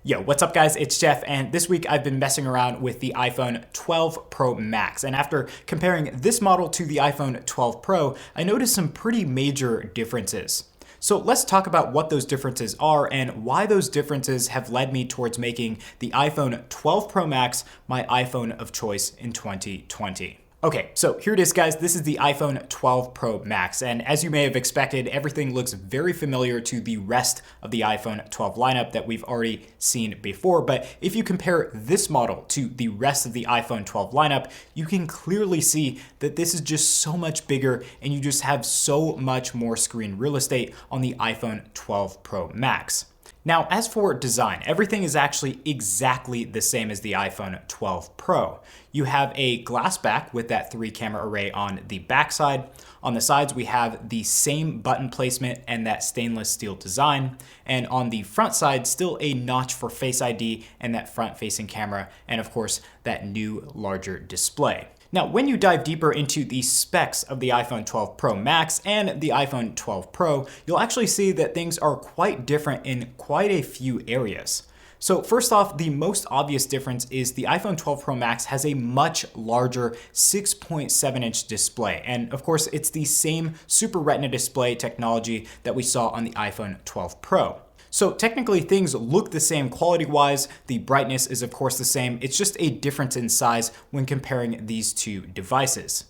Yo, what's up guys? It's Jeff, and this week I've been messing around with the iPhone 12 Pro Max, and after comparing this model to the iPhone 12 Pro, I noticed some pretty major differences. So let's talk about what those differences are and why those differences have led me towards making the iPhone 12 Pro Max my iPhone of choice in 2020. Okay, so here it is guys, this is the iPhone 12 Pro Max, and as you may have expected, everything looks very familiar to the rest of the iPhone 12 lineup that we've already seen before, but if you compare this model to the rest of the iPhone 12 lineup, you can clearly see that this is just so much bigger and you just have so much more screen real estate on the iPhone 12 Pro Max. Now, as for design, everything is actually exactly the same as the iPhone 12 Pro. You have a glass back with that 3-camera array on the back side. On the sides, we have the same button placement and that stainless steel design. And on the front side, still a notch for Face ID and that front-facing camera, and of course, that new larger display. Now, when you dive deeper into the specs of the iPhone 12 Pro Max and the iPhone 12 Pro, you'll actually see that things are quite different in quite a few areas. So first off, the most obvious difference is the iPhone 12 Pro Max has a much larger 6.7-inch display. And of course, it's the same Super Retina display technology that we saw on the iPhone 12 Pro. So technically things look the same quality-wise, the brightness is of course the same, it's just a difference in size when comparing these two devices.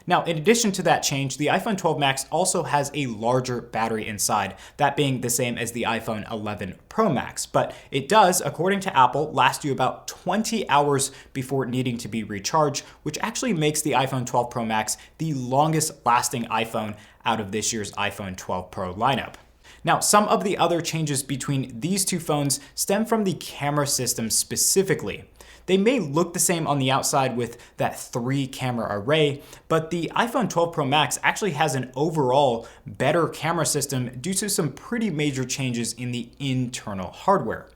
Now, in addition to that change, the iPhone 12 Max also has a larger battery inside, that being the same as the iPhone 11 Pro Max, but it does, according to Apple, last you about 20 hours before needing to be recharged, which actually makes the iPhone 12 Pro Max the longest lasting iPhone out of this year's iPhone 12 Pro lineup. Now, some of the other changes between these two phones stem from the camera system specifically. They may look the same on the outside with that 3-camera array, but the iPhone 12 Pro Max actually has an overall better camera system due to some pretty major changes in the internal hardware.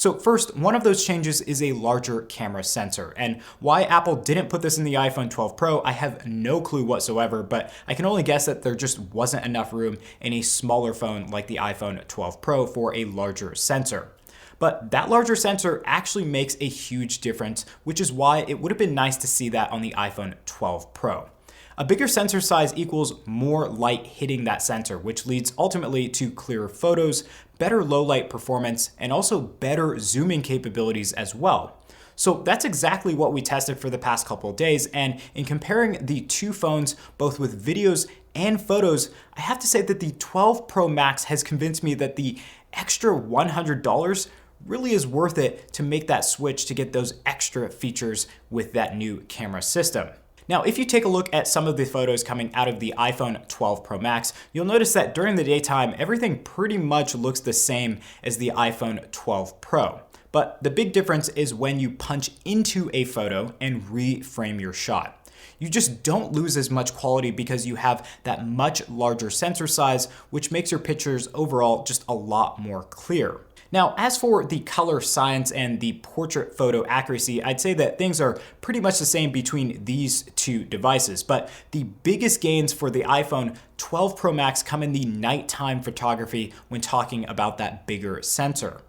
So first, one of those changes is a larger camera sensor, and why Apple didn't put this in the iPhone 12 Pro, I have no clue whatsoever, but I can only guess that there just wasn't enough room in a smaller phone like the iPhone 12 Pro for a larger sensor. But that larger sensor actually makes a huge difference, which is why it would have been nice to see that on the iPhone 12 Pro. A bigger sensor size equals more light hitting that sensor, which leads ultimately to clearer photos, better low light performance, and also better zooming capabilities as well. So that's exactly what we tested for the past couple of days, and in comparing the two phones, both with videos and photos, I have to say that the 12 Pro Max has convinced me that the extra $100 really is worth it to make that switch to get those extra features with that new camera system. Now, if you take a look at some of the photos coming out of the iPhone 12 Pro Max, you'll notice that during the daytime, everything pretty much looks the same as the iPhone 12 Pro. But the big difference is when you punch into a photo and reframe your shot. You just don't lose as much quality because you have that much larger sensor size, which makes your pictures overall just a lot more clear. Now, as for the color science and the portrait photo accuracy, I'd say that things are pretty much the same between these two devices, but the biggest gains for the iPhone 12 Pro Max come in the nighttime photography when talking about that bigger sensor.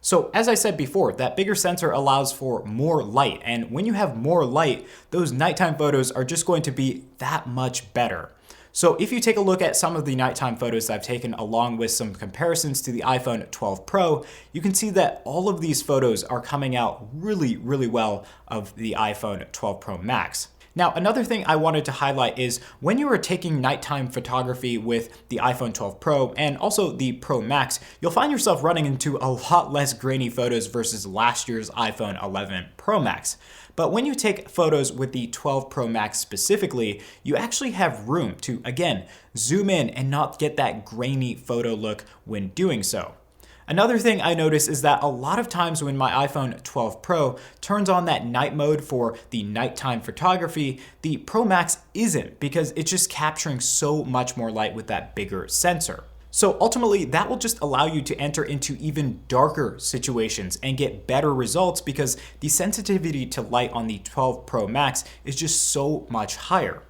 So as I said before, that bigger sensor allows for more light, and when you have more light, those nighttime photos are just going to be that much better. So if you take a look at some of the nighttime photos I've taken along with some comparisons to the iPhone 12 Pro, you can see that all of these photos are coming out really, really well of the iPhone 12 Pro Max. Now, another thing I wanted to highlight is when you are taking nighttime photography with the iPhone 12 Pro and also the Pro Max, you'll find yourself running into a lot less grainy photos versus last year's iPhone 11 Pro Max. But when you take photos with the 12 Pro Max specifically, you actually have room to, again, zoom in and not get that grainy photo look when doing so. Another thing I notice is that a lot of times when my iPhone 12 Pro turns on that night mode for the nighttime photography, the Pro Max isn't because it's just capturing so much more light with that bigger sensor. So ultimately, that will just allow you to enter into even darker situations and get better results because the sensitivity to light on the 12 Pro Max is just so much higher.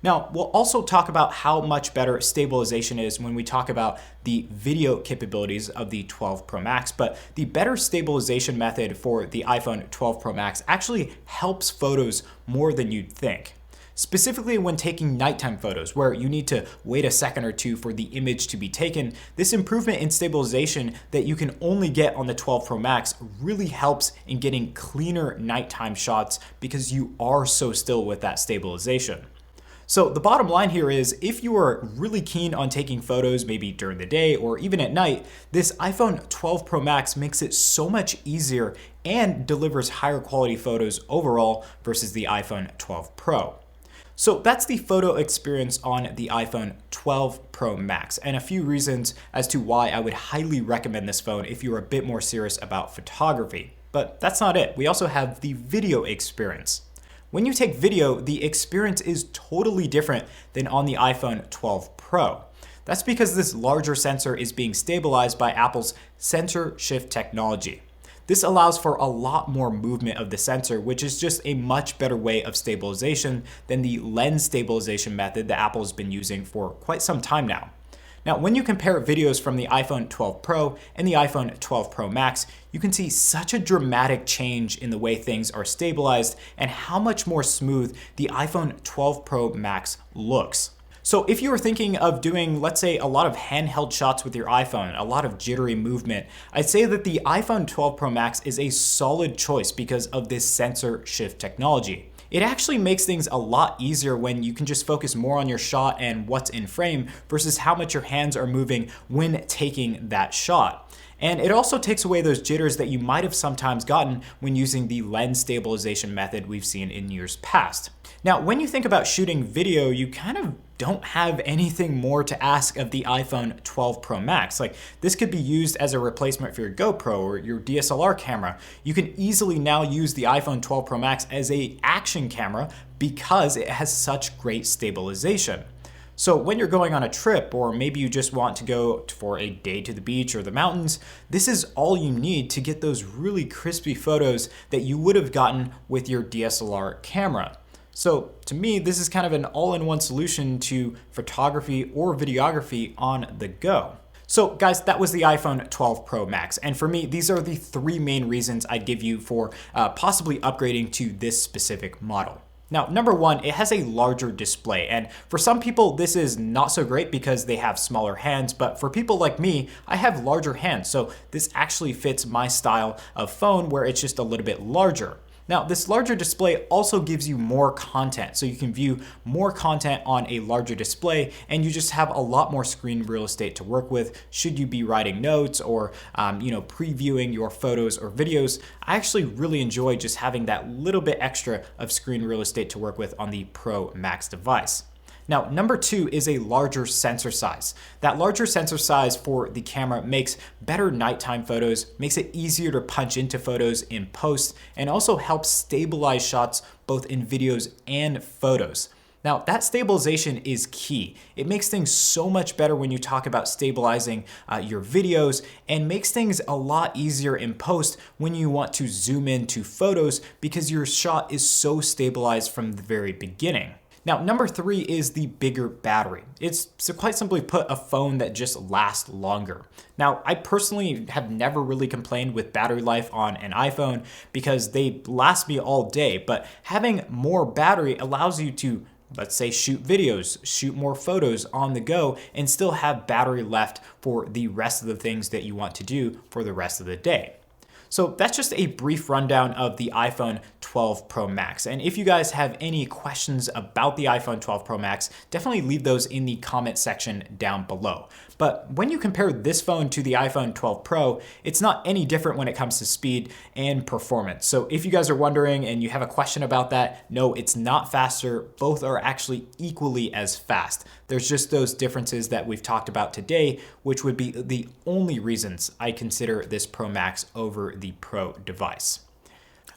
Now, we'll also talk about how much better stabilization is when we talk about the video capabilities of the 12 Pro Max, but the better stabilization method for the iPhone 12 Pro Max actually helps photos more than you'd think. Specifically when taking nighttime photos where you need to wait a second or two for the image to be taken, this improvement in stabilization that you can only get on the 12 Pro Max really helps in getting cleaner nighttime shots because you are so still with that stabilization. So the bottom line here is if you are really keen on taking photos maybe during the day or even at night, this iPhone 12 Pro Max makes it so much easier and delivers higher quality photos overall versus the iPhone 12 Pro. So that's the photo experience on the iPhone 12 Pro Max and a few reasons as to why I would highly recommend this phone if you're a bit more serious about photography. But that's not it. We also have the video experience. When you take video, the experience is totally different than on the iPhone 12 Pro. That's because this larger sensor is being stabilized by Apple's sensor shift technology. This allows for a lot more movement of the sensor, which is just a much better way of stabilization than the lens stabilization method that Apple has been using for quite some time now. Now, when you compare videos from the iPhone 12 Pro and the iPhone 12 Pro Max, you can see such a dramatic change in the way things are stabilized and how much more smooth the iPhone 12 Pro Max looks. So if you were thinking of doing, let's say, a lot of handheld shots with your iPhone, a lot of jittery movement, I'd say that the iPhone 12 Pro Max is a solid choice because of this sensor shift technology. It actually makes things a lot easier when you can just focus more on your shot and what's in frame versus how much your hands are moving when taking that shot. And it also takes away those jitters that you might have sometimes gotten when using the lens stabilization method we've seen in years past. Now, when you think about shooting video, you kind of don't have anything more to ask of the iPhone 12 Pro Max. Like, this could be used as a replacement for your GoPro or your DSLR camera. You can easily now use the iPhone 12 Pro Max as an action camera because it has such great stabilization. So when you're going on a trip, or maybe you just want to go for a day to the beach or the mountains, this is all you need to get those really crispy photos that you would have gotten with your DSLR camera. So to me, this is kind of an all-in-one solution to photography or videography on the go. So guys, that was the iPhone 12 Pro Max. And for me, these are the three main reasons I'd give you for possibly upgrading to this specific model. Now, number one, it has a larger display. And for some people, this is not so great because they have smaller hands. But for people like me, I have larger hands. So this actually fits my style of phone where it's just a little bit larger. Now, this larger display also gives you more content, so you can view more content on a larger display, and you just have a lot more screen real estate to work with should you be writing notes or previewing your photos or videos. I actually really enjoy just having that little bit extra of screen real estate to work with on the Pro Max device. Now, number two is a larger sensor size. That larger sensor size for the camera makes better nighttime photos, makes it easier to punch into photos in post, and also helps stabilize shots both in videos and photos. Now, that stabilization is key. It makes things so much better when you talk about stabilizing your videos, and makes things a lot easier in post when you want to zoom into photos because your shot is so stabilized from the very beginning. Now, number three is the bigger battery. It's quite simply put a phone that just lasts longer. Now, I personally have never really complained with battery life on an iPhone because they last me all day, but having more battery allows you to, let's say, shoot videos, shoot more photos on the go, and still have battery left for the rest of the things that you want to do for the rest of the day. So that's just a brief rundown of the iPhone 12 Pro Max. And if you guys have any questions about the iPhone 12 Pro Max, definitely leave those in the comment section down below. But when you compare this phone to the iPhone 12 Pro, it's not any different when it comes to speed and performance. So if you guys are wondering and you have a question about that, no, it's not faster. Both are actually equally as fast. There's just those differences that we've talked about today, which would be the only reasons I consider this Pro Max over the Pro device.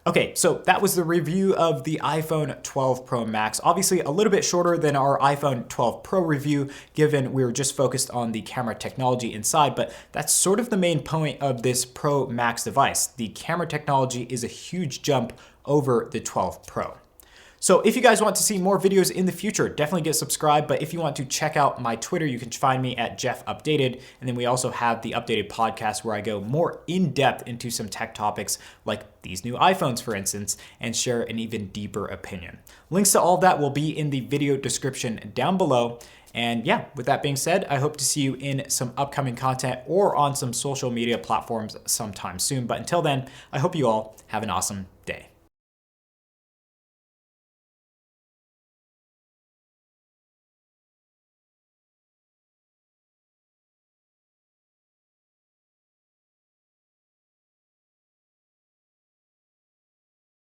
Okay, so that was the review of the iPhone 12 Pro Max. Obviously a little bit shorter than our iPhone 12 Pro review, given we were just focused on the camera technology inside, but that's sort of the main point of this Pro Max device. The camera technology is a huge jump over the 12 Pro. So if you guys want to see more videos in the future, definitely get subscribed. But if you want to check out my Twitter, you can find me at Jeff Updated. And then we also have the Updated podcast where I go more in depth into some tech topics like these new iPhones, for instance, and share an even deeper opinion. Links to all that will be in the video description down below. And yeah, with that being said, I hope to see you in some upcoming content or on some social media platforms sometime soon. But until then, I hope you all have an awesome day.